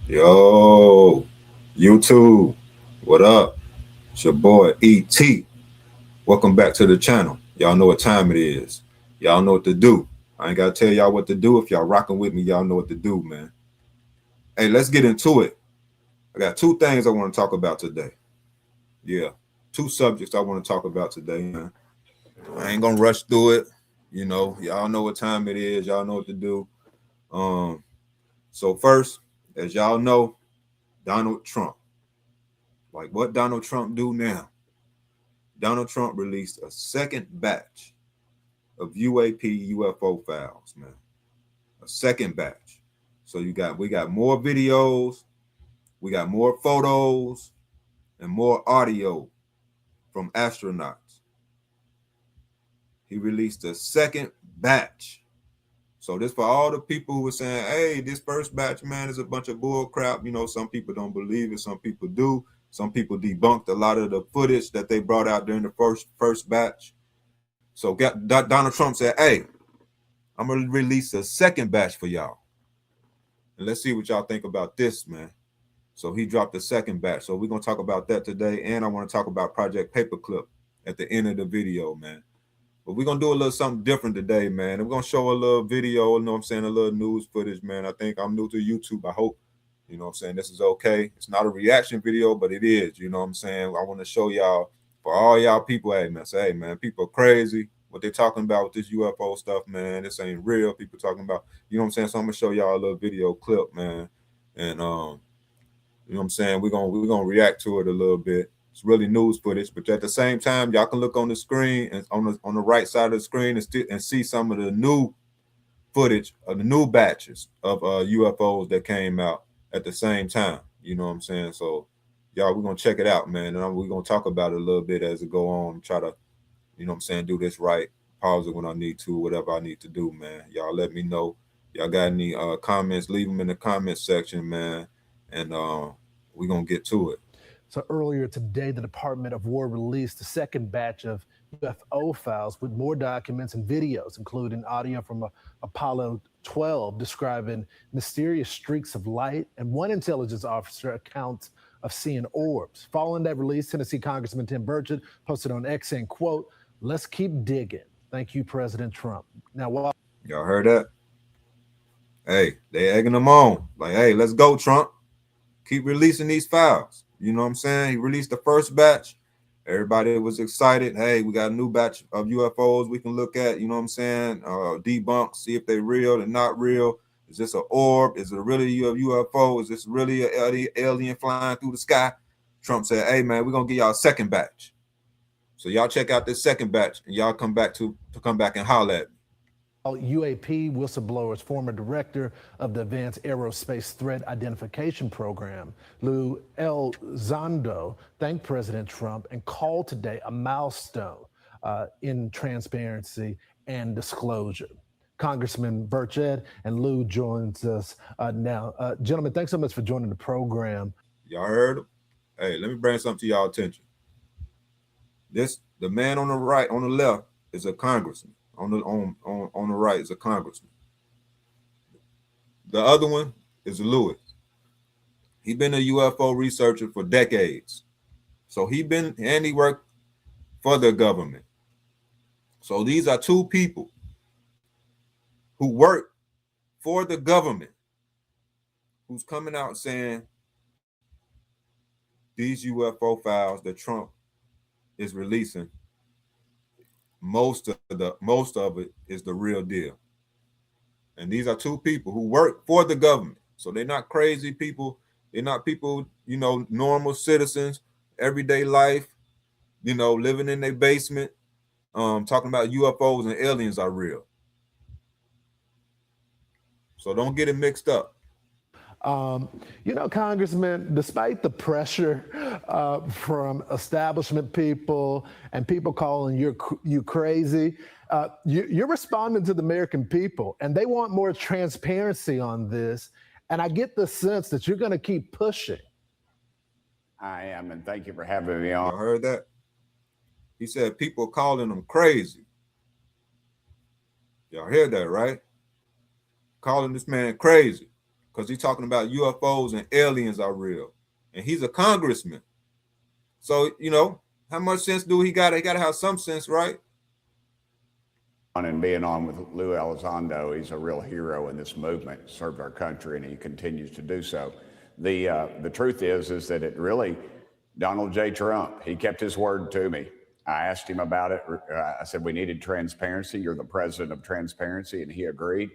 Yo, YouTube, what up? It's your boy E.T. Welcome back to the channel. Y'all know what time it is. Y'all know what to do. I ain't gotta tell y'all what to do. If y'all rocking with me, y'all know what to do, man. Hey, let's get into it. I got two things I want to talk about today. Yeah, two subjects I want to talk about today, man. I ain't gonna rush through it. Y'all know what time it is. Y'all know what to do. Um, so first, as y'all know, Donald Trump. Like what Donald Trump do now? Donald Trump released a second batch of UAP UFO files, man. A second batch. So we got more videos, we got more photos, and more audio from astronauts. He released a second batch. So this for all the people who were saying, hey, this first batch, man, is a bunch of bull crap. Some people don't believe it, some people do. Some people debunked a lot of the footage that they brought out during the first batch. So Donald Trump said, hey, I'm gonna release a second batch for y'all. And let's see what y'all think about this, man. So he dropped the second batch. So we're gonna talk about that today. And I want to talk about Project Paperclip at the end of the video, man. But we're gonna do a little something different today, man. And we're gonna show a little video, you know what I'm saying, a little news footage, man. I think I'm new to YouTube. I hope, you know what I'm saying, this is okay. It's not a reaction video, but it is, you know what I'm saying. I want to show y'all, for all y'all people, hey man, say, hey man, people are crazy. What they're talking about with this UFO stuff, man, this ain't real. People talking about, you know what I'm saying. So I'm gonna show y'all a little video clip, man. And you know what I'm saying, we're gonna react to it a little bit. It's really news footage, but at the same time, y'all can look on the screen and on the right side of the screen and see some of the new footage of the new batches of UFOs that came out at the same time. You know what I'm saying? So y'all, we're gonna check it out, man, and we're gonna talk about it a little bit as it go on. Try to, you know what I'm saying, do this right. Pause it when I need to, whatever I need to do, man. Y'all let me know. Y'all got any comments? Leave them in the comment section, man, and we're gonna get to it. So earlier today, the Department of War released the second batch of UFO files with more documents and videos, including audio from Apollo 12 describing mysterious streaks of light and one intelligence officer accounts of seeing orbs. Following that release, Tennessee Congressman Tim Burchett posted on X saying, quote, "Let's keep digging. Thank you, President Trump." Now, while Y'all heard that? Hey, they egging them on. Like, hey, let's go, Trump. Keep releasing these files. You know what I'm saying? He released the first batch. Everybody was excited. Hey, we got a new batch of UFOs we can look at. You know what I'm saying? Debunk, see if they're real or not real. Is this an orb? Is it really a UFO? Is this really an alien flying through the sky? Trump said, hey, man, we're going to give y'all a second batch. So y'all check out this second batch and y'all come back to come back and holler at me. UAP whistleblowers, former director of the Advanced Aerospace Threat Identification Program, Lou Elizondo, thanked President Trump and called today a milestone in transparency and disclosure. Congressman Burchett and Lou joins us now. Gentlemen, thanks so much for joining the program. Y'all heard him? Hey, let me bring something to y'all attention. The man on the right, on the left, is a congressman. On the right is a congressman. The other one is Lewis. He been a UFO researcher for decades. So he worked for the government. So these are two people who work for the government who's coming out saying these UFO files that Trump is releasing, most of it is the real deal. And these are two people who work for the government. So they're not crazy people. They're not people, normal citizens, everyday life, living in their basement, talking about UFOs and aliens are real. So don't get it mixed up. Congressman, despite the pressure from establishment people and people calling you crazy, you're responding to the American people, and they want more transparency on this. And I get the sense that you're going to keep pushing. I am, and thank you for having me on. Y'all heard that? He said people calling him crazy. Y'all hear that, right? Calling this man crazy. because he's talking about UFOs and aliens are real. And he's a congressman. So, you know, how much sense do he got? He got to have some sense, right? And being on with Lou Elizondo, he's a real hero in this movement, served our country, and he continues to do so. The truth is that it really, Donald J. Trump, he kept his word to me. I asked him about it. I said, we needed transparency. You're the president of transparency. And he agreed,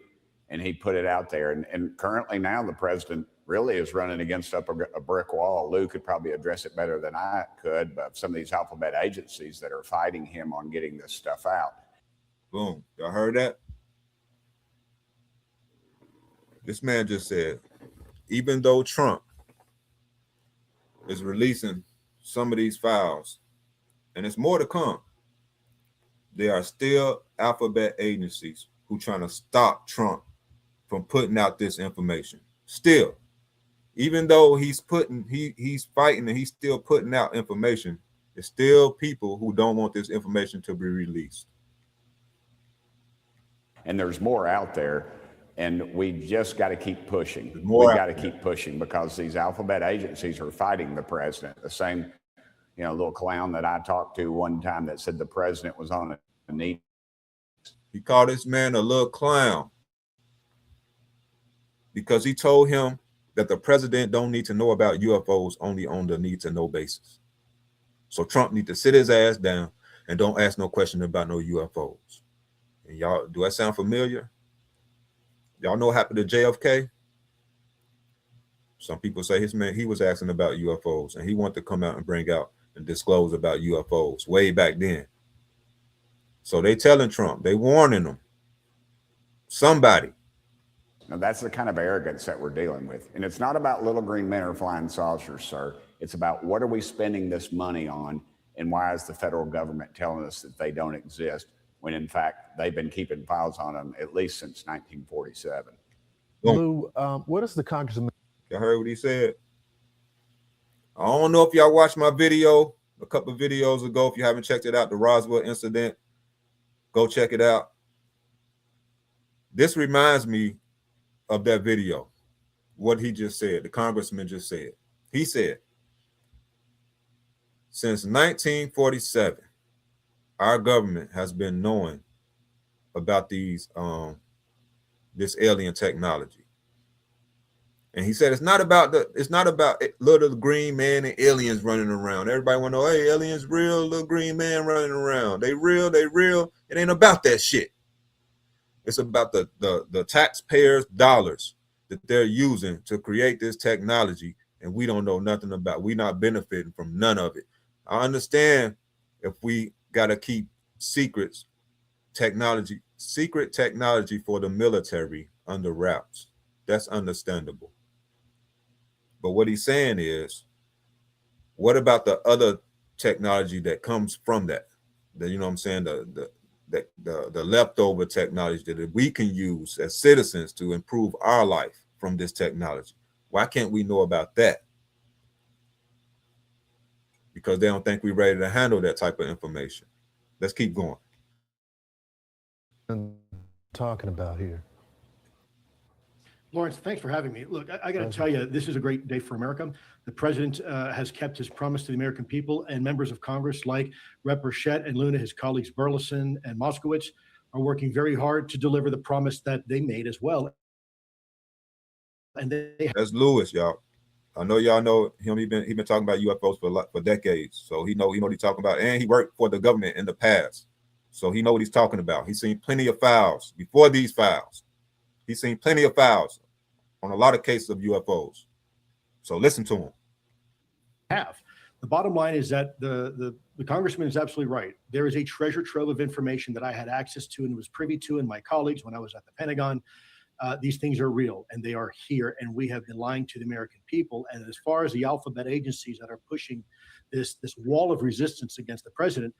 and he put it out there. And currently now the president really is running against a brick wall. Lou could probably address it better than I could, but some of these alphabet agencies that are fighting him on getting this stuff out. Boom. Y'all heard that? This man just said, even though Trump is releasing some of these files, and it's more to come, there are still alphabet agencies who trying to stop Trump from putting out this information. Still, even though he's fighting and he's still putting out information, there's still people who don't want this information to be released. And there's more out there, and we just got to keep pushing. We've got to keep pushing because these alphabet agencies are fighting the president. The same, you know, little clown that I talked to one time that said the president was on a knee. He called this man a little clown because he told him that the president don't need to know about UFOs only on the need to know basis. So Trump need to sit his ass down and don't ask no question about no UFOs. And y'all, do that sound familiar? Y'all know what happened to JFK? Some people say he was asking about UFOs and he wanted to come out and bring out and disclose about UFOs way back then. So they telling Trump, they warning him, somebody. Now, that's the kind of arrogance that we're dealing with. And it's not about little green men or flying saucers, sir. It's about what are we spending this money on, and why is the federal government telling us that they don't exist, when in fact they've been keeping files on them at least since 1947. Lou, what is the congressman? Y'all heard what he said? I don't know if y'all watched my video a couple of videos ago. If you haven't checked it out, the Roswell incident, go check it out. This reminds me of that video, what he just said, the congressman just said. He said, since 1947, our government has been knowing about these this alien technology. And he said it's not about little green man and aliens running around. Everybody want to know, hey, aliens real, little green man running around. They real. It ain't about that shit. It's about the taxpayers' dollars that they're using to create this technology, and we don't know nothing about. We're not benefiting from none of it. I understand if we got to keep secret technology for the military under wraps. That's understandable. But what he's saying is, what about the other technology that comes from that? You know what I'm saying? The leftover technology that we can use as citizens to improve our life from this technology. Why can't we know about that? Because they don't think we're ready to handle that type of information. Let's keep going. Talking about here. Lawrence, thanks for having me. Look, I got to tell you, this is a great day for America. The president has kept his promise to the American people, and members of Congress like Rep. Burchett and Luna, his colleagues Burleson and Moskowitz, are working very hard to deliver the promise that they made as well. And that's Lewis, y'all. I know y'all know him. He been talking about UFOs for decades, so he know what he's talking about, and he worked for the government in the past, so he know what he's talking about. He's seen plenty of files before these files. He's seen plenty of files on a lot of cases of UFOs. So listen to him. The bottom line is that the congressman is absolutely right. There is a treasure trove of information that I had access to and was privy to, and my colleagues when I was at the Pentagon. These things are real and they are here, and we have been lying to the American people. And as far as the alphabet agencies that are pushing this wall of resistance against the president,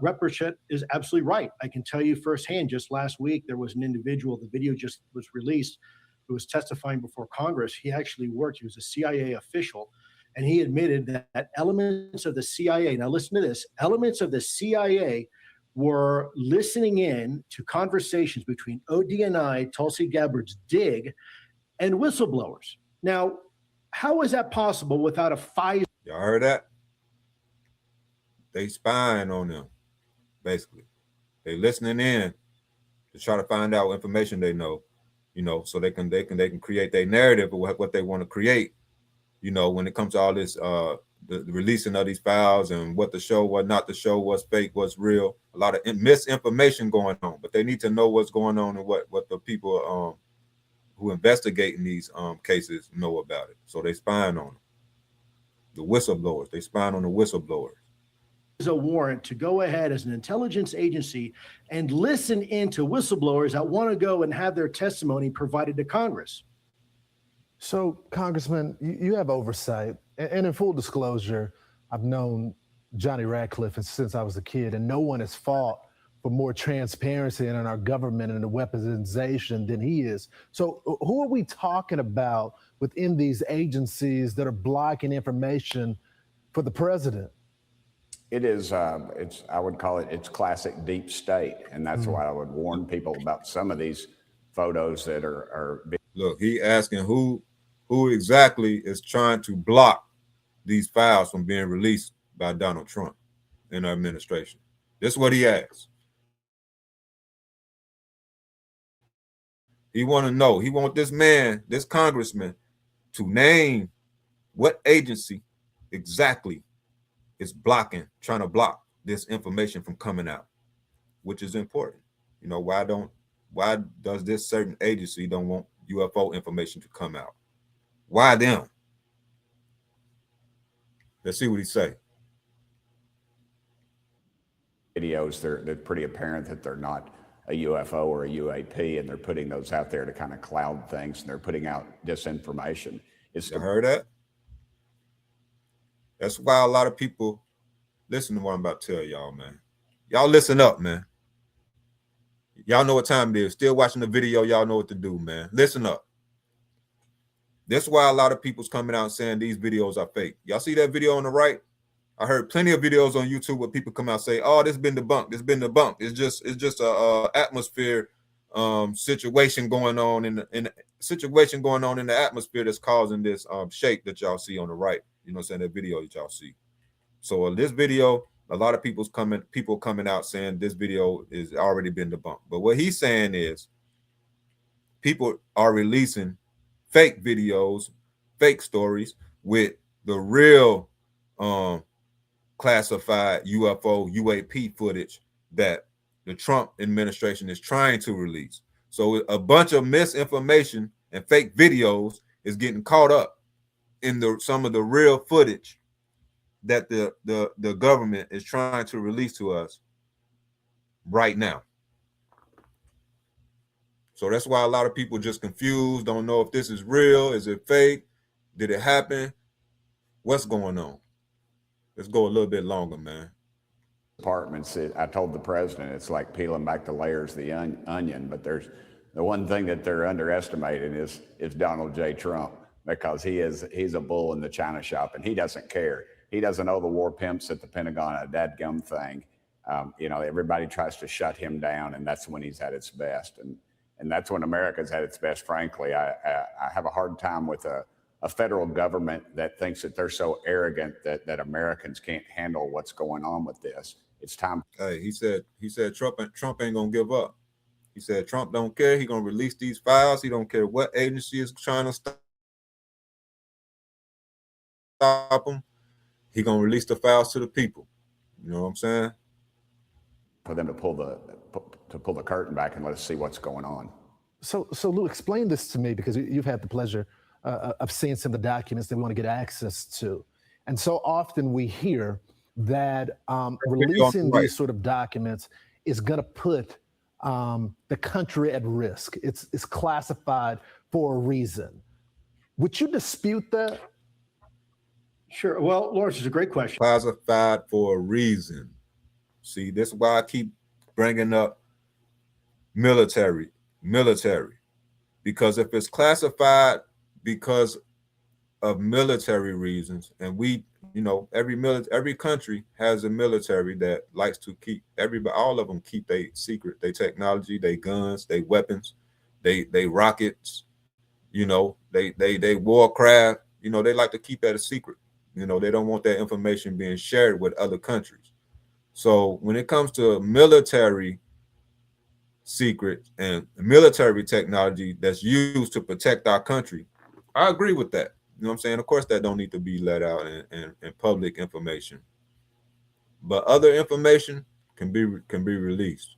Rep. Burchett is absolutely right. I can tell you firsthand, just last week, there was an individual, the video just was released, who was testifying before Congress. He actually worked, he was a CIA official, and he admitted that elements of the CIA, now listen to this, elements of the CIA were listening in to conversations between ODNI, Tulsi Gabbard's DIG, and whistleblowers. Now, how is that possible without a FISA? Y'all heard that? They spying on them, basically. They listening in to try to find out what information they know, so they can create their narrative of what they want to create, when it comes to all this the releasing of these files and what the show, what not the show, what's fake, what's real. A lot of misinformation going on, but they need to know what's going on and what the people who investigate in these cases know about it. So they spying on them. The whistleblowers, they spying on the whistleblowers. A warrant to go ahead as an intelligence agency and listen into whistleblowers that want to go and have their testimony provided to Congress. So, Congressman, you have oversight. And in full disclosure, I've known Johnny Radcliffe since I was a kid, and no one has fought for more transparency in our government and the weaponization than he is. So who are we talking about within these agencies that are blocking information for the president? It is, I would call it, it's classic deep state. And that's why I would warn people about some of these photos that are Look, he asking who exactly is trying to block these files from being released by Donald Trump and our administration. This is what he asked. He want to know, he want this man, this congressman, to name what agency exactly is trying to block this information from coming out, which is important. Why does this certain agency don't want UFO information to come out? Why them? Let's see what he say. Videos, they're pretty apparent that they're not a UFO or a UAP, and they're putting those out there to kind of cloud things, and they're putting out disinformation. You heard that? That's why a lot of people listen to what I'm about to tell y'all, man. Y'all listen up, man. Y'all know what time it is. Still watching the video, y'all know what to do, man. Listen up. That's why a lot of people's coming out saying these videos are fake. Y'all see that video on the right? I heard plenty of videos on YouTube where people come out and say, "Oh, this been debunked. This been debunked. It's just a atmosphere situation going on in the situation going on in the atmosphere that's causing this shape that y'all see on the right." You know what I'm saying? That video that y'all see. So this video, a lot of people coming out saying this video is already been debunked. But what he's saying is people are releasing fake videos, fake stories with the real classified UFO, UAP footage that the Trump administration is trying to release. So a bunch of misinformation and fake videos is getting caught up in some of the real footage that the government is trying to release to us right now. So that's why a lot of people just confused, don't know if this is real, is it fake, did it happen, what's going on? Let's go a little bit longer, man. Departments, I told the president, it's like peeling back the layers of the onion, but there's the one thing that they're underestimating is Donald J. Trump, because he's a bull in the china shop, and he doesn't care. He doesn't owe the war pimps at the Pentagon a dadgum thing. Everybody tries to shut him down, and that's when he's at its best. And that's when America's at its best, frankly. I have a hard time with a federal government that thinks that they're so arrogant that Americans can't handle what's going on with this. It's time. Hey, he said Trump ain't gonna give up. He said Trump don't care. He gonna release these files. He don't care what agency is trying to stop him. He gonna release the files to the people. You know what I'm saying? For them to pull the curtain back and let us see what's going on. So Lou, explain this to me, because you've had the pleasure of seeing some of the documents they want to get access to. And so often we hear that releasing these sort of documents is going to put the country at risk. It's classified for a reason. Would you dispute that? Sure. Well, Lawrence, it's a great question. Classified for a reason. See, this is why I keep bringing up military, because if it's classified because of military reasons, and every country has a military that likes to keep all of them keep their secret, their technology, their guns, their weapons, they rockets, You know, they warcraft, you know, they like to keep that a secret. You know, they don't want that information being shared with other countries. So when it comes to military secrets and military technology that's used to protect our country, I agree with that. You know what I'm saying? Of course, that don't need to be let out in public information, but other information can be released.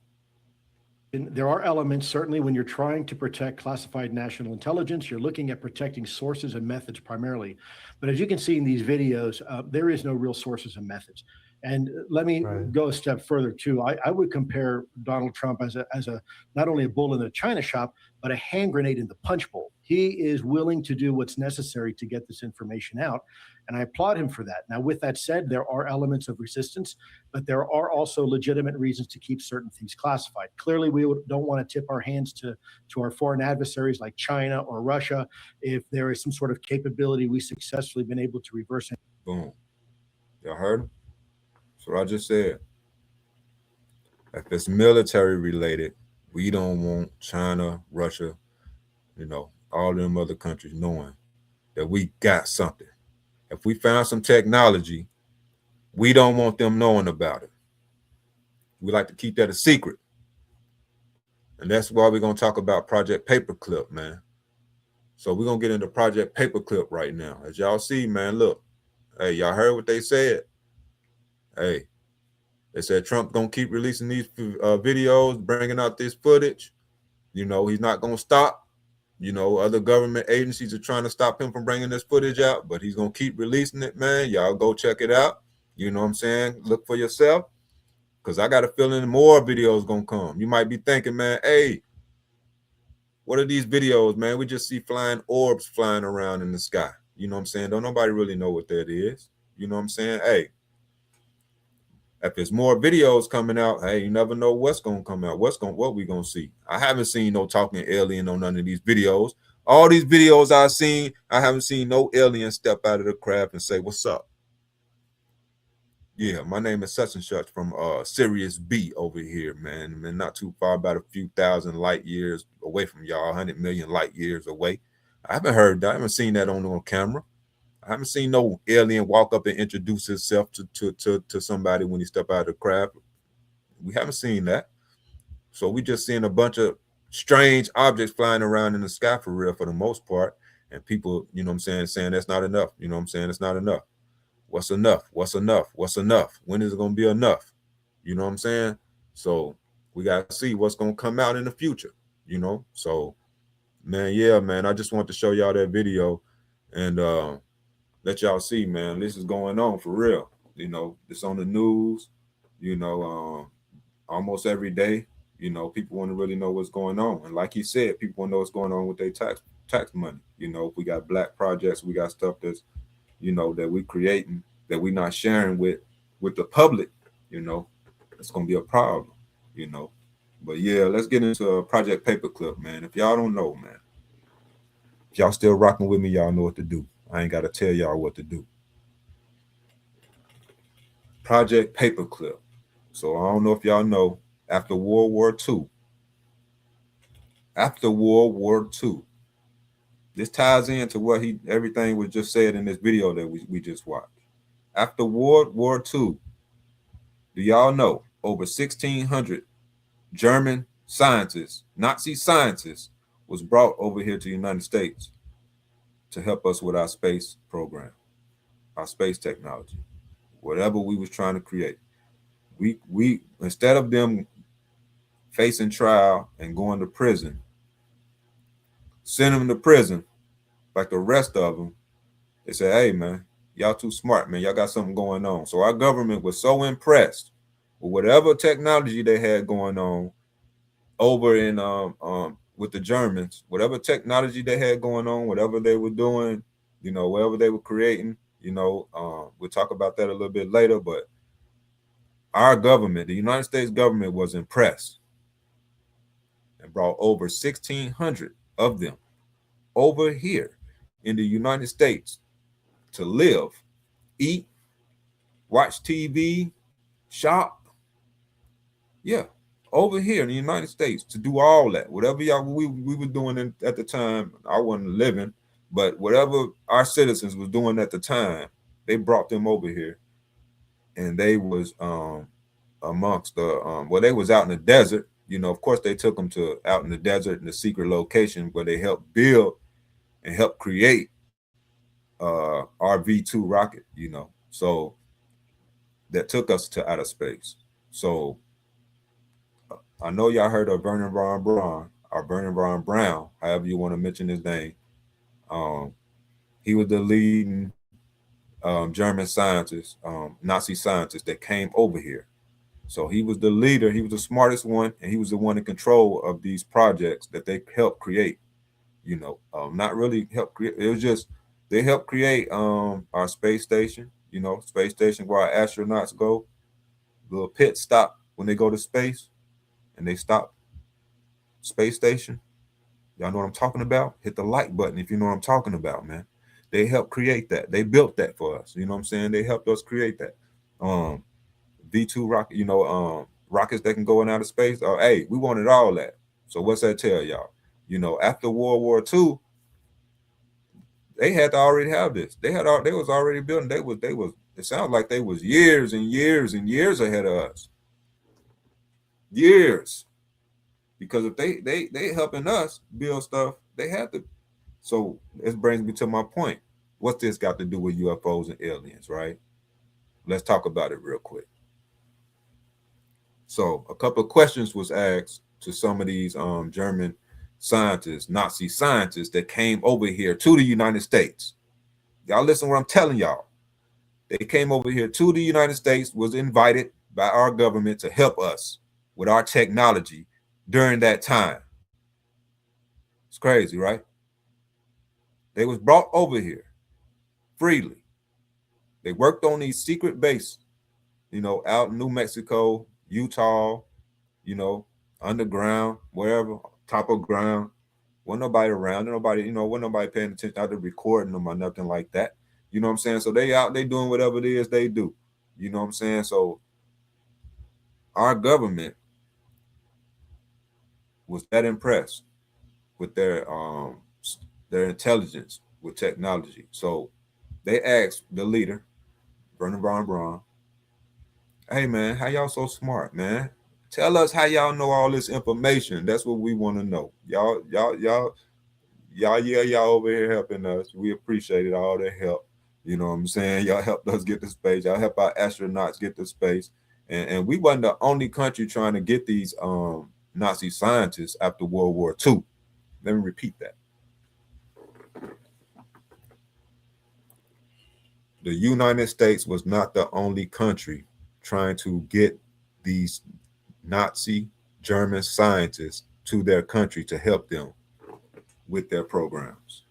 And there are elements, certainly, when you're trying to protect classified national intelligence, you're looking at protecting sources and methods primarily. But as you can see in these videos, there is no real sources and methods. And let me go a step further too. I would compare Donald Trump as a not only a bull in the china shop, but a hand grenade in the punch bowl. He is willing to do what's necessary to get this information out, and I applaud him for that. Now, with that said, there are elements of resistance, but there are also legitimate reasons to keep certain things classified. Clearly, we don't want to tip our hands to our foreign adversaries like China or Russia if there is some sort of capability we successfully been able to reverse it. Boom. Y'all heard him? That's what I just said. If it's military related, we don't want China, Russia, you know, all them other countries knowing that we got something. If we found some technology, we don't want them knowing about it. We like to keep that a secret. And that's why we're going to talk about Project Paperclip, man. So we're going to get into Project Paperclip right now. As y'all see, man, look. Hey, y'all heard what they said? Hey, they said Trump going to keep releasing these videos, bringing out this footage. You know, he's not going to stop. You know, other government agencies are trying to stop him from bringing this footage out, but he's going to keep releasing it, man. Y'all go check it out. You know what I'm saying? Look for yourself. Because I got a feeling more videos going to come. You might be thinking, man, hey, what are these videos, man? We just see flying orbs flying around in the sky. You know what I'm saying? Don't nobody really know what that is. You know what I'm saying? Hey, if there's more videos coming out, hey, you never know what's going to come out. What we going to see. I haven't seen no talking alien on none of these videos. All these videos I've seen, I haven't seen no alien step out of the craft and say, what's up? Yeah, my name is such and such from Sirius B over here, man. Man, not too far, about a few thousand light years away from y'all, 100 million light years away. I haven't heard that. I haven't seen that on camera. I haven't seen no alien walk up and introduce himself to somebody when he step out of the craft. We haven't seen that. So we just seeing a bunch of strange objects flying around in the sky for real, for the most part. And people, you know what I'm saying that's not enough. You know what I'm saying? It's not enough. What's enough? What's enough? What's enough? When is it going to be enough? You know what I'm saying? So we got to see what's going to come out in the future, you know? So, man, yeah, man, I just want to show y'all that video and let y'all see, man, this is going on for real. You know, it's on the news, you know, almost every day. You know, people want to really know what's going on. And like he said, people want to know what's going on with their tax money. You know, if we got black projects, we got stuff that's, you know, that we creating, that we not sharing with the public, you know, it's going to be a problem, you know. But yeah, let's get into Project Paperclip, man. If y'all don't know, man, if y'all still rocking with me, y'all know what to do. I ain't got to tell y'all what to do. Project Paperclip. So I don't know if y'all know, after World War II, this ties into what everything was just said in this video that we just watched. After World War II, do y'all know over 1,600 German scientists, Nazi scientists, was brought over here to the United States to help us with our space program, our space technology, whatever we was trying to create. We instead of them facing trial and going to prison, send them to prison like the rest of them. They said, hey, man, y'all too smart, man. Y'all got something going on. So our government was so impressed with whatever technology they had going on over in with the Germans, whatever technology they had going on, whatever they were doing, you know, whatever they were creating, you know, we'll talk about that a little bit later. But our government, the United States government, was impressed and brought over 1,600 of them over here in the United States to live, eat, watch TV, shop. Yeah, over here in the United States to do all that. Whatever y'all we were doing at the time, I wasn't living, but whatever our citizens was doing at the time, they brought them over here, and they was amongst the well, they was out in the desert. You know, of course, they took them to out in the desert in the secret location where they helped build and help create our V2 rocket. You know, so that took us to outer space. So I know y'all heard of Wernher von Braun or Wernher von Braun, however you want to mention his name. He was the leading German scientist, Nazi scientist that came over here. So he was the leader. He was the smartest one, and he was the one in control of these projects that they helped create. You know, not really help create. It was just they helped create our space station. You know, space station where our astronauts go. Little pit stop when they go to space, and they stop space station. Y'all know what I'm talking about? Hit the like button if you know what I'm talking about, man. They helped create that. They built that for us. You know what I'm saying? They helped us create that. V2 rocket, you know, rockets that can go in outer space. Hey, we wanted all that. So what's that tell y'all? You know, after World War II, they had to already have this. They was already building. They was. It sounds like they was years and years and years ahead of us. Years. Because if they helping us build stuff, they had to. So this brings me to my point. What's this got to do with UFOs and aliens, right? Let's talk about it real quick. So a couple of questions was asked to some of these German scientists, Nazi scientists that came over here to the United States. Y'all listen to what I'm telling y'all. They came over here to the United States, was invited by our government to help us with our technology during that time. It's crazy, right? They was brought over here freely. They worked on these secret bases, you know, out in New Mexico, Utah, you know, underground, wherever, top of ground. Wasn't nobody around, nobody, you know, wasn't nobody paying attention out there recording them or nothing like that. You know what I'm saying? So they out, they doing whatever it is they do. You know what I'm saying? So our government was that impressed with their intelligence with technology. So they asked the leader, Wernher von Braun, hey man, how y'all so smart, man? Tell us how y'all know all this information. That's what we want to know. Y'all, yeah, y'all over here helping us. We appreciate all the help. You know what I'm saying? Y'all helped us get to space. Y'all help our astronauts get to space. And we wasn't the only country trying to get these Nazi scientists after World War II. Let me repeat that. The United States was not the only country trying to get these Nazi German scientists to their country to help them with their programs.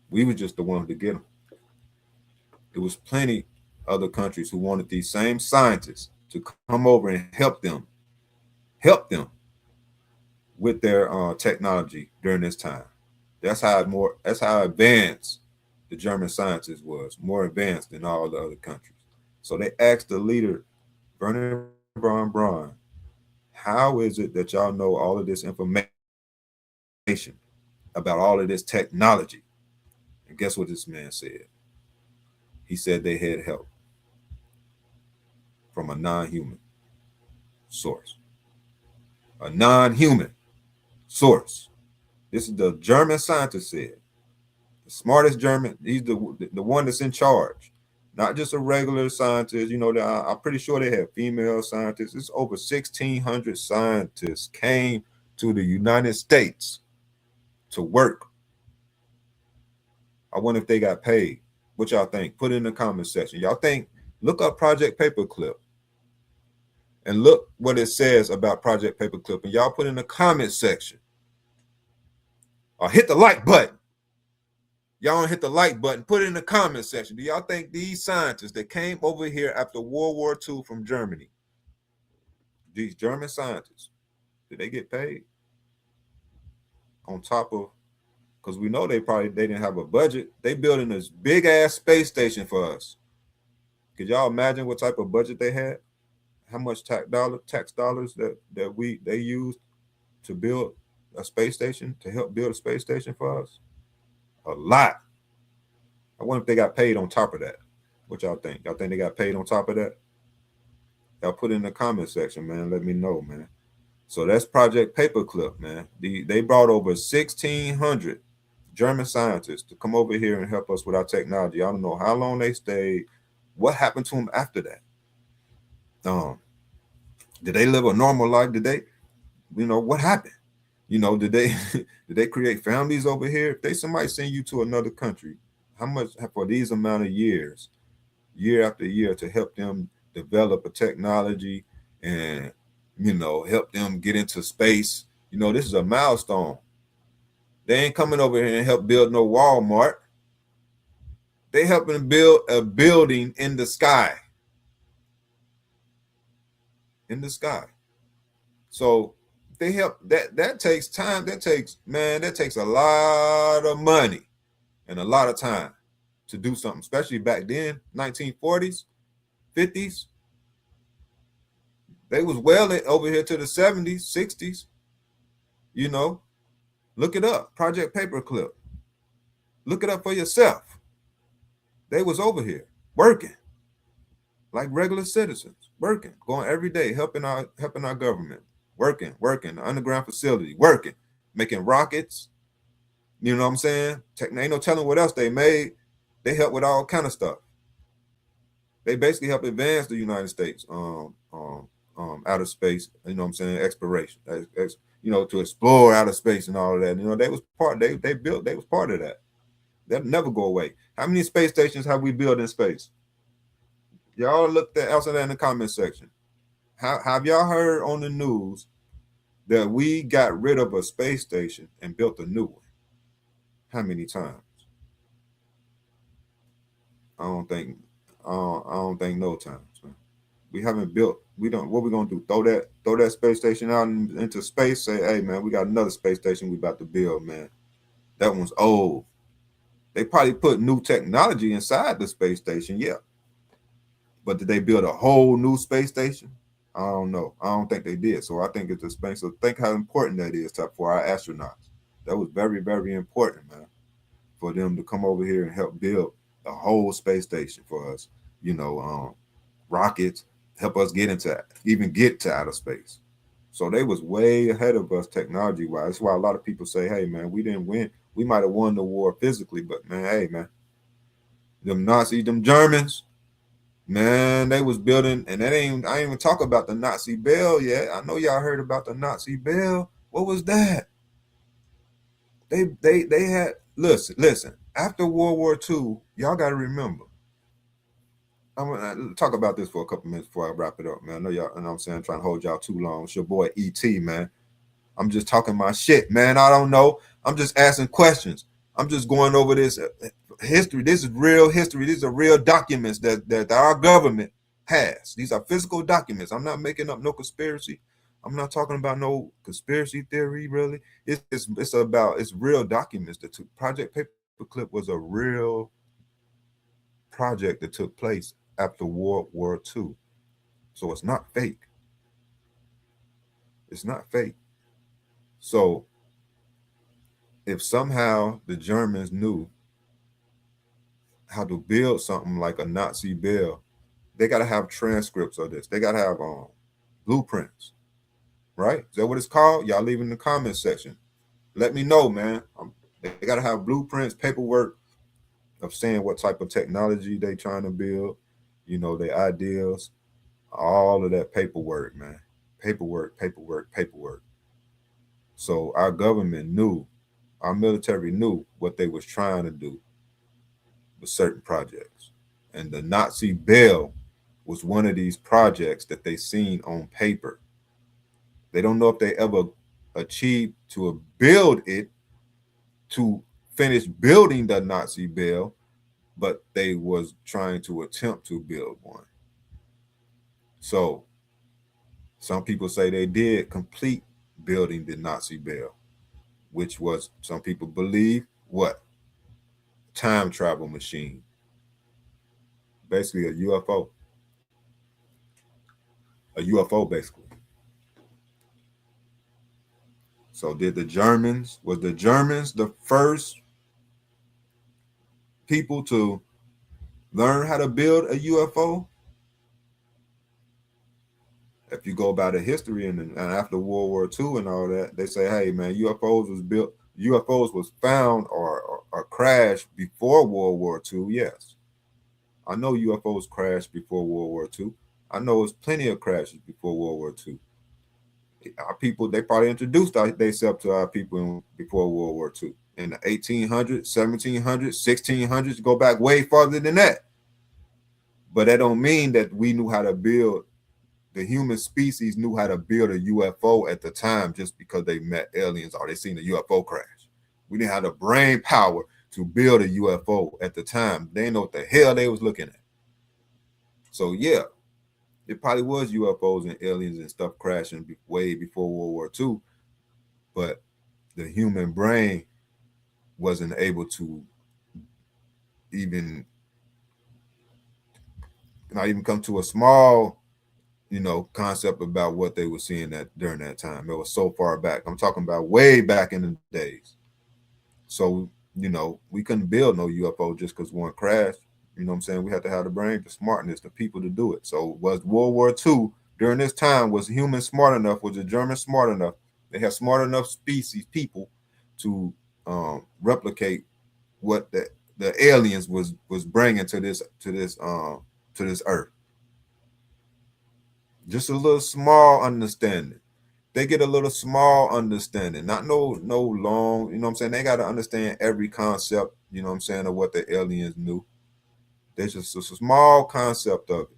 We were just the ones to get them. There was plenty other countries who wanted these same scientists to come over and help them with their technology during this time. That's how advanced the German scientists was, more advanced than all the other countries. So they asked the leader, Wernher von Braun, how is it that y'all know all of this information about all of this technology? And guess what this man said? He said they had help from a non-human source. A non-human source. This is the German scientist said. The smartest German, he's the one that's in charge. Not just a regular scientist. You know, I'm pretty sure they have female scientists. It's over 1,600 scientists came to the United States to work. I wonder if they got paid. What y'all think? Put it in the comment section. Y'all think, look up Project Paperclip and look what it says about Project Paperclip. And y'all put in the comment section. Or hit the like button. Y'all don't hit the like button. Put it in the comment section. Do y'all think these scientists that came over here after World War II from Germany, these German scientists, did they get paid? On top of, because we know they didn't have a budget. They building this big ass space station for us. Could y'all imagine what type of budget they had? how much tax dollars that they used to build a space station, to help build a space station for us? A lot. I wonder if they got paid on top of that. What y'all think? Y'all think they got paid on top of that? Y'all put it in the comment section, man. Let me know, man. So that's Project Paperclip, man. They brought over 1,600 German scientists to come over here and help us with our technology. I don't know how long they stayed. What happened to them after that? Did they live a normal life? Did they, what happened? Did they did they create families over here? If they somebody send you to another country, how much for these amount of years, year after year, to help them develop a technology and help them get into space? This is a milestone. They ain't coming over here and help build no Walmart. They helping build a building in the sky. In the sky. So they help that takes time. That takes a lot of money and a lot of time to do something, especially back then, 1940s, 50s. They was well over here to the 70s, 60s. Look it up. Project Paperclip. Look it up for yourself. They was over here working like regular citizens, working, going every day, helping our government, working, the underground facility, working, making rockets. You know what I'm saying? Ain't no telling what else they made. They help with all kind of stuff. They basically help advance the United States outer space. You know what I'm saying? Exploration. To explore outer space and all of that. They was part. They was part of that. They'll never go away. How many space stations have we built in space? Y'all look that answer that in the comment section. Have y'all heard on the news that we got rid of a space station and built a new one? How many times? I don't think no times, man. We haven't built. We don't. What we gonna do? Throw that space station out into space? Say, hey, man, we got another space station we about to build, man. That one's old. They probably put new technology inside the space station, yeah. But did they build a whole new space station? I don't know. I don't think they did. So I think it's a space. So think how important that is for our astronauts. That was very, very important, man, for them to come over here and help build the whole space station for us. Rockets, help us get to outer space. So they was way ahead of us technology-wise. That's why a lot of people say, hey, man, we didn't win. We might have won the war physically, but, man, hey, man, them Nazis, them Germans, man, they was building, and I ain't even talk about the Nazi Bell yet. I know y'all heard about the Nazi Bell. What was that? They had, listen. After World War II, y'all got to remember. I'm gonna talk about this for a couple minutes before I wrap it up, man. I know y'all, and I'm saying, I'm trying to hold y'all too long. It's your boy E.T, man. I'm just talking my shit, man. I don't know. I'm just asking questions. I'm just going over this history. This is real history. These are real documents that our government has. These are physical documents. I'm not making up no conspiracy. I'm not talking about no conspiracy theory, really. It's real documents that took. Project Paperclip was a real project that took place after World War II. So it's not fake. It's not fake. So if somehow the Germans knew how to build something like a Nazi Bell, they got to have transcripts of this. They got to have blueprints, right? Is that what it's called? Y'all leave in the comment section. Let me know, man. They got to have blueprints, paperwork of saying what type of technology they trying to build, their ideas, all of that paperwork, man. Paperwork. So our government knew, our military knew what they was trying to do with certain projects. And the Nazi Bell was one of these projects that they seen on paper. They don't know if they ever achieved to build it, to finish building the Nazi Bell, but they was trying to attempt to build one. So some people say they did complete building the Nazi Bell, which was, some people believe, what? Time travel machine. Basically a UFO. a UFO, basically. So was the Germans the first people to learn how to build a UFO? If you go by the history and after World War II and all that, they say, hey man, UFOs was found or crashed before World War II. Yes, I know UFOs crashed before World War II. I know there's plenty of crashes before World War II. Our people, they probably introduced themselves to our people before World War II. In the 1800s, 1700s, 1600s, go back way farther than that. But that don't mean that we knew how to build, the human species knew how to build a UFO at the time just because they met aliens or they seen a UFO crash. We didn't have the brain power to build a UFO at the time. They didn't know what the hell they was looking at. So yeah, it probably was UFOs and aliens and stuff crashing way before World War II, but the human brain wasn't able to even not even come to a small, concept about what they were seeing that during that time. It was so far back. I'm talking about way back in the days. So, we couldn't build no UFO just because one crashed. You know what I'm saying? We had to have the brain, the smartness, the people to do it. So was World War II during this time, was humans smart enough? Was the Germans smart enough? They have smart enough people to replicate what the aliens was bringing to this earth. Just a little small understanding. They get a little small understanding, not no long, you know what I'm saying? They got to understand every concept, you know what I'm saying, of what the aliens knew. There's just a small concept of it.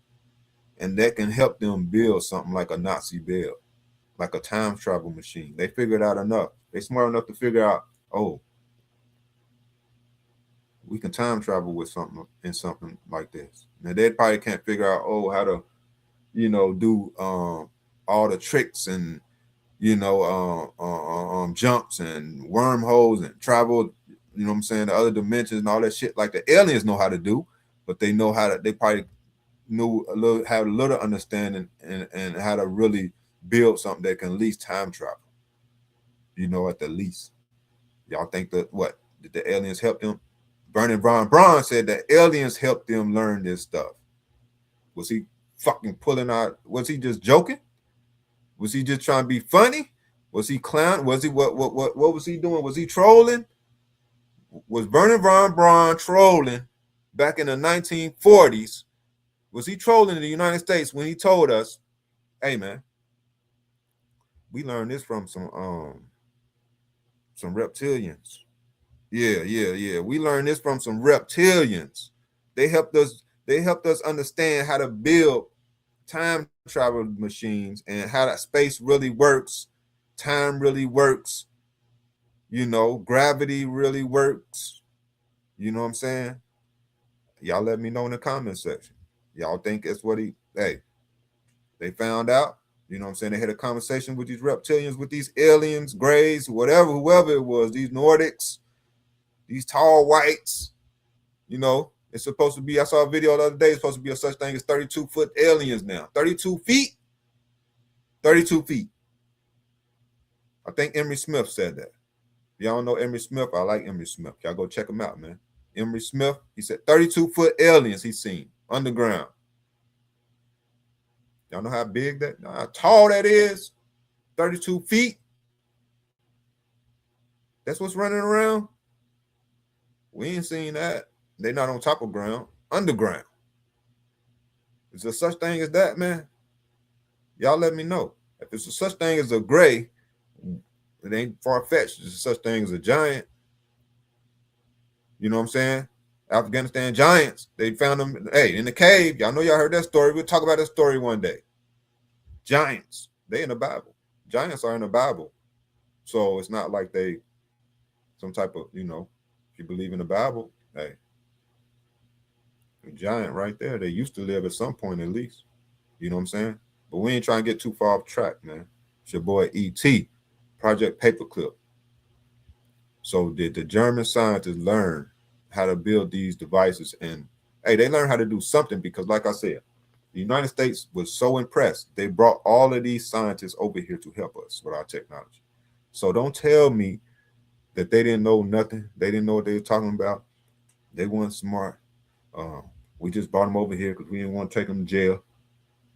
And that can help them build something like a Nazi build, like a time travel machine. They figured out enough. They smart enough to figure out, oh, we can time travel with something like this. Now they probably can't figure out, oh, how to, do all the tricks and jumps and wormholes and travel, you know what I'm saying, the other dimensions and all that shit like the aliens know how to do, but they know how to, they probably have a little understanding and how to really build something that can at least time travel, at the least. Y'all think that what? Did the aliens help them? Wernher von Braun said that aliens helped them learn this stuff. Was he fucking pulling out? Was he just joking? Was he just trying to be funny? Was he clown? Was he what was he doing? Was he trolling? Was Wernher von Braun trolling back in the 1940s? Was he trolling in the United States when he told us, "Hey man, we learned this from some reptilians. Yeah. We learned this from some reptilians. They helped us understand how to build time travel machines and how that space really works, time really works, gravity really works. You know what I'm saying? Y'all let me know in the comment section. Y'all think it's what they found out? You know what I'm saying? They had a conversation with these reptilians, with these aliens, grays, whoever it was, these Nordics, these tall whites, it's supposed to be, I saw a video the other day, it's supposed to be a such thing as 32-foot aliens now. 32 feet? 32 feet. I think Emery Smith said that. Y'all know Emery Smith? I like Emery Smith. Y'all go check him out, man. Emery Smith, he said 32-foot aliens he's seen underground. Y'all know how big that, how tall that is? 32 feet? That's what's running around? We ain't seen that. They're not on top of ground, underground. Is there such thing as that, man? Y'all let me know. If it's a such thing as a gray, it ain't far-fetched. There's such thing as a giant. You know what I'm saying? Afghanistan giants. They found them, in the cave. Y'all know y'all heard that story. We'll talk about that story one day. Giants. They in the Bible. Giants are in the Bible. So it's not like they some type of, if you believe in the Bible, a giant right there. They used to live at some point at least. You know what I'm saying? But we ain't trying to get too far off track, man. It's your boy E.T., Project Paperclip. So did the German scientists learn how to build these devices? And, they learned how to do something because, like I said, The United States was so impressed. They brought all of these scientists over here to help us with our technology. So don't tell me that they didn't know nothing. They didn't know what they were talking about. They weren't smart. We just brought them over here because we didn't want to take them to jail.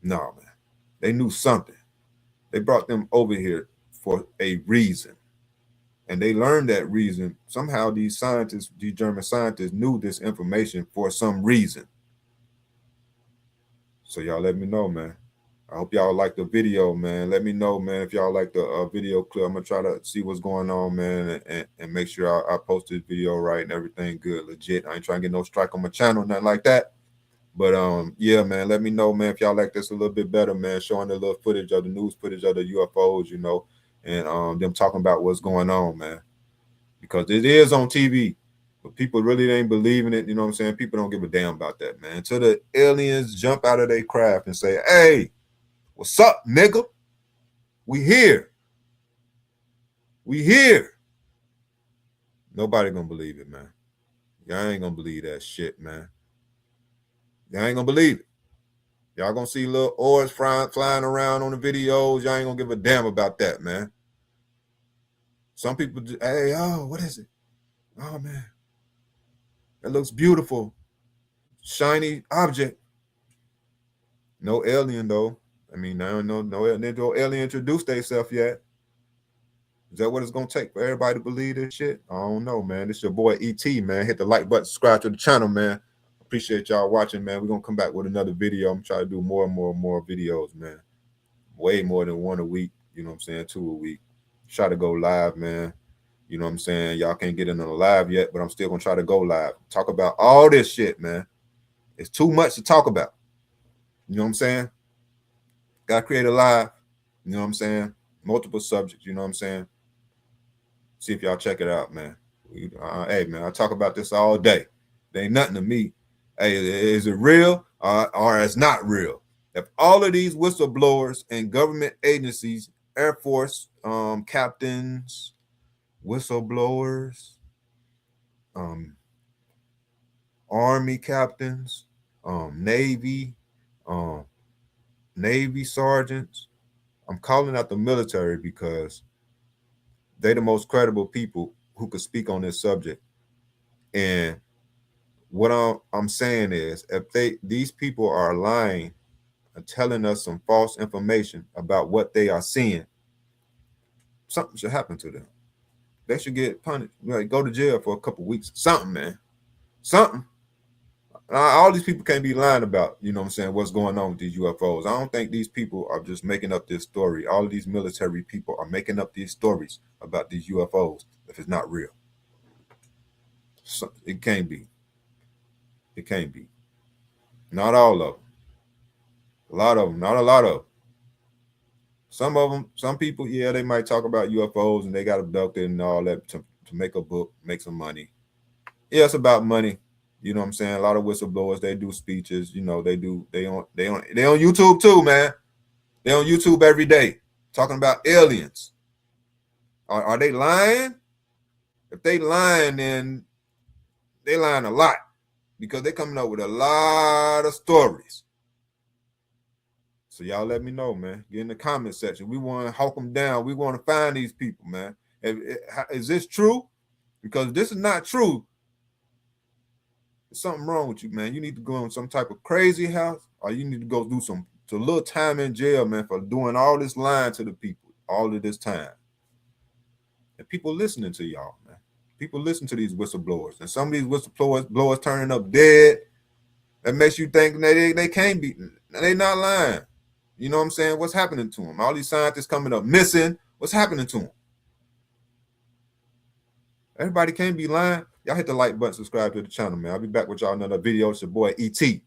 No, man. They knew something. They brought them over here for a reason. And they learned that reason. Somehow these scientists, these German scientists, knew this information for some reason. So y'all let me know, man. I hope y'all like the video, man. Let me know, man, if y'all like the video clip. I'm going to try to see what's going on, man, and make sure I post this video right and everything good, legit. I ain't trying to get no strike on my channel, nothing like that. But, yeah, man, let me know, man, if y'all like this a little bit better, man, showing the little footage of the news footage of the UFOs, you know, and them talking about what's going on, man. Because it is on TV. But people really ain't believing it, you know what I'm saying? People don't give a damn about that, man. Until the aliens jump out of their craft and say, hey, what's up, nigga? We here. We here. Nobody gonna believe it, man. Y'all ain't gonna believe that shit, man. Y'all ain't gonna believe it. Y'all gonna see little oars flying around on the videos. Y'all ain't gonna give a damn about that, man. Some people, hey, oh, what is it? Oh, man. It looks beautiful. Shiny object. No alien, though. I mean, no alien introduced themselves yet. Is that what it's going to take for everybody to believe this shit? I don't know, man. This your boy E.T, man. Hit the like button, subscribe to the channel, man. Appreciate y'all watching, man. We're going to come back with another video. I'm trying to do more and more videos, man. Way more than one a week. You know what I'm saying? 2 a week. Try to go live, man. You know what I'm saying? Y'all can't get in on the live yet, but I'm still going to try to go live. Talk about all this shit, man. It's too much to talk about. You know what I'm saying? Got to create a live. You know what I'm saying? Multiple subjects. You know what I'm saying? See if y'all check it out, man. Hey, man, I talk about this all day. There ain't nothing to me. Hey, is it real or it's not real? If all of these whistleblowers and government agencies, Air Force captains, whistleblowers, Army captains, Navy sergeants, I'm calling out the military because they're the most credible people who could speak on this subject. And what I'm saying is, if these people are lying and telling us some false information about what they are seeing, something should happen to them. They should get punished, like go to jail for a couple weeks. Something, man. Something. All these people can't be lying about, you know what I'm saying, what's going on with these UFOs. I don't think these people are just making up this story. All of these military people are making up these stories about these UFOs if it's not real. So it can't be. It can't be. Not all of them. A lot of them. Not a lot of them. Some of them, some people, yeah, they might talk about UFOs and they got abducted and all that to make a book, make some money. Yeah, it's about money. You know what I'm saying? A lot of whistleblowers, they do speeches, you know, they on YouTube too, man. They on YouTube every day talking about aliens. Are they lying? If they lying, then they lying a lot because they coming up with a lot of stories. So y'all let me know, man. Get in the comment section. We want to hawk them down. We want to find these people, man. Is this true? Because if this is not true, there's something wrong with you, man. You need to go in some type of crazy house, or you need to go do a little time in jail, man, for doing all this lying to the people all of this time. And people listening to y'all, man. People listen to these whistleblowers, and some of these whistleblowers turning up dead. That makes you think they can't be. They not lying. You know what I'm saying? What's happening to them? All these scientists coming up missing. What's happening to them? Everybody can't be lying. Y'all hit the like button, subscribe to the channel, man. I'll be back with y'all another video. It's your boy E.T.